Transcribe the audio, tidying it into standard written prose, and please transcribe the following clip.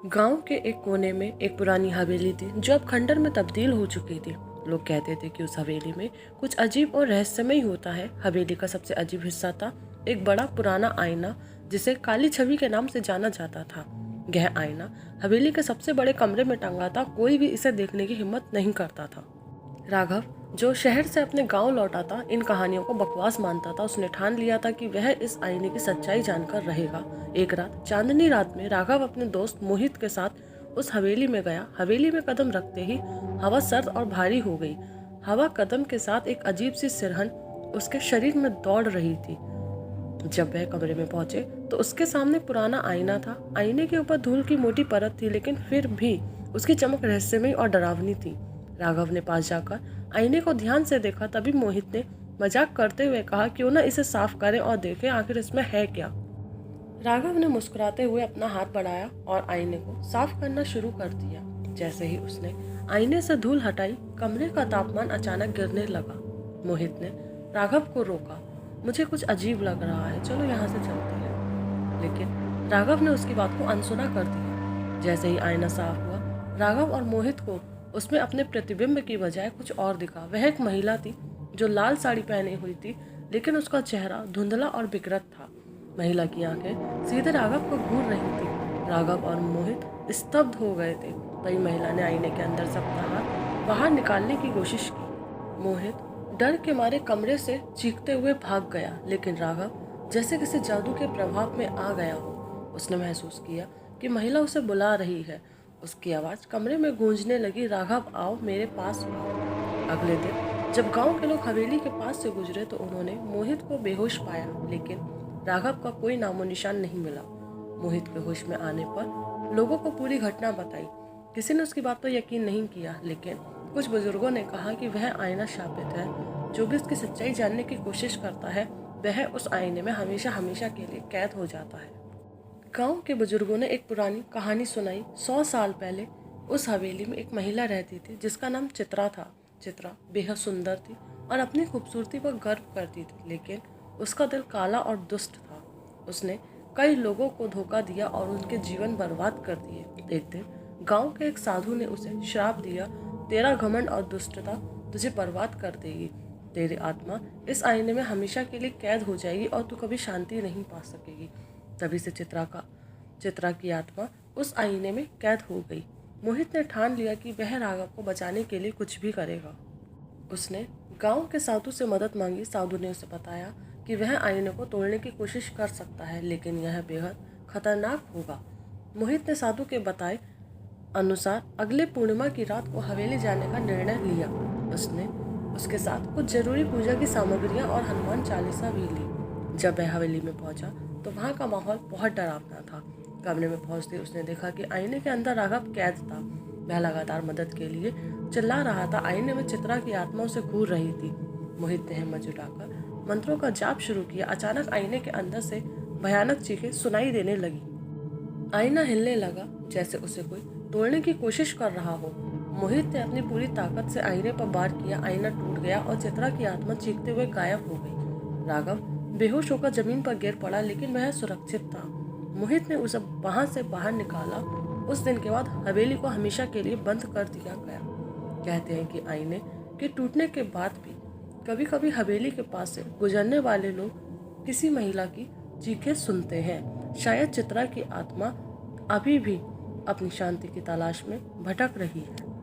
गांव के एक कोने में एक पुरानी हवेली थी जो अब खंडर में तब्दील हो चुकी थी। लोग कहते थे कि उस हवेली में कुछ अजीब और रहस्यमय होता है। हवेली का सबसे अजीब हिस्सा था एक बड़ा पुराना आईना जिसे काली छवि के नाम से जाना जाता था। यह आईना हवेली के सबसे बड़े कमरे में टंगा था। कोई भी इसे देखने की हिम्मत नहीं करता था। राघव जो शहर से अपने गांव लौटा था इन कहानियों को बकवास मानता था। उसने ठान लिया था कि वह इस आईने की सच्चाई जानकर रहेगा। एक रात चांदनी रात में राघव अपने दोस्त मोहित के साथ उस हवेली में गया। हवेली में कदम रखते ही हवा सर्द और भारी हो गई। हवा कदम के साथ एक अजीब सी सिरहन उसके शरीर में दौड़ रही थी। जब वह कमरे में पहुंचे तो उसके सामने पुराना आईना था। आईने के ऊपर धूल की मोटी परत थी, लेकिन फिर भी उसकी चमक रहस्यमय और डरावनी थी। राघव ने पास जाकर आईने को ध्यान से देखा। तभी मोहित ने मजाक करते हुए कहा, क्यों ना इसे साफ करें और देखें आखिर इसमें है क्या। राघव ने मुस्कुराते हुए अपना हाथ बढ़ाया और आईने को साफ करना शुरू कर दिया। जैसे ही उसने आईने से धूल हटाई, कमरे का तापमान अचानक गिरने लगा। मोहित ने राघव को रोका। मुझे कुछ अजीब लग रहा है, चलो यहाँ से चलते हैं। लेकिन राघव ने उसकी बात को अनसुना कर दिया। जैसे ही आईना साफ हुआ, राघव और मोहित को उसमें अपने प्रतिबिंब की बजाय कुछ और दिखा। वह एक महिला थी जो लाल साड़ी पहनी हुई थी, लेकिन उसका चेहरा धुंधला और विकृत था। महिला की आंखें सीधे राघव को घूर रही थी। राघव और मोहित स्तब्ध हो गए थे। तभी महिला ने आईने के अंदर से अपना हाथ बाहर निकालने की कोशिश की। मोहित डर के मारे कमरे से चीखते हुए भाग गया, लेकिन राघव जैसे किसी जादू के प्रभाव में आ गया हो। उसने महसूस किया कि महिला उसे बुला रही है। उसकी आवाज़ कमरे में गूंजने लगी, राघव आओ, मेरे पास आओ। अगले दिन जब गांव के लोग हवेली के पास से गुजरे तो उन्होंने मोहित को बेहोश पाया, लेकिन राघव का कोई नामो निशान नहीं मिला। मोहित के होश में आने पर लोगों को पूरी घटना बताई। किसी ने उसकी बात पर यकीन नहीं किया, लेकिन कुछ बुजुर्गों ने कहा कि वह आईना शापित है। जो भी उसकी सच्चाई जानने की कोशिश करता है वह उस आईने में हमेशा हमेशा के लिए कैद हो जाता है। गांव के बुजुर्गों ने एक पुरानी कहानी सुनाई। 100 साल पहले उस हवेली में एक महिला रहती थी जिसका नाम चित्रा था। चित्रा बेहद सुंदर थी और अपनी खूबसूरती पर गर्व करती थी, लेकिन उसका दिल काला और दुष्ट था। उसने कई लोगों को धोखा दिया और उनके जीवन बर्बाद कर दिए। एक दिन गांव के एक साधु ने उसे श्राप दिया, तेरा घमंड और दुष्टता तुझे बर्बाद कर देगी। तेरी आत्मा इस आईने में हमेशा के लिए कैद हो जाएगी और तू कभी शांति नहीं पा सकेगी। तभी से चित्रा की आत्मा उस आईने में कैद हो गई। मोहित ने ठान लिया कि वह राघव को बचाने के लिए कुछ भी करेगा। उसने गांव के साधु से मदद मांगी। साधु ने उसे बताया कि वह आईने को तोड़ने की कोशिश कर सकता है, लेकिन यह बेहद खतरनाक होगा। मोहित ने साधु के बताए अनुसार अगले पूर्णिमा की रात को हवेली जाने का निर्णय लिया। उसने उसके साथ कुछ जरूरी पूजा की सामग्रियां और हनुमान चालीसा भी ली। जब वह हवेली में पहुंचा तो वहां का माहौल बहुत डरावना था। कमरे में पहुंचते उसने देखा कि आईने के अंदर राघव कैद था। वह लगातार मदद के लिए चिल्ला रहा था। आईने में चित्रा की आत्मा उसे घूर रही थी। मोहित ने हिम्मत जुटाकर मंत्रों का जाप शुरू किया। अचानक आईने के अंदर से भयानक चीखें सुनाई देने लगी। आईना हिलने लगा जैसे उसे कोई तोड़ने की कोशिश कर रहा हो। मोहित ने अपनी पूरी ताकत से आईने पर वार किया। आईना टूट गया और चित्रा की आत्मा चीखते हुए गायब हो गई। राघव बेहोश होकर जमीन पर गिर पड़ा, लेकिन वह सुरक्षित था। मोहित ने उसे वहां से बाहर निकाला। उस दिन के बाद हवेली को हमेशा के लिए बंद कर दिया गया। कहते हैं कि आईने के टूटने के बाद भी कभी कभी हवेली के पास से गुजरने वाले लोग किसी महिला की चीखें सुनते हैं। शायद चित्रा की आत्मा अभी भी अपनी शांति की तलाश में भटक रही है।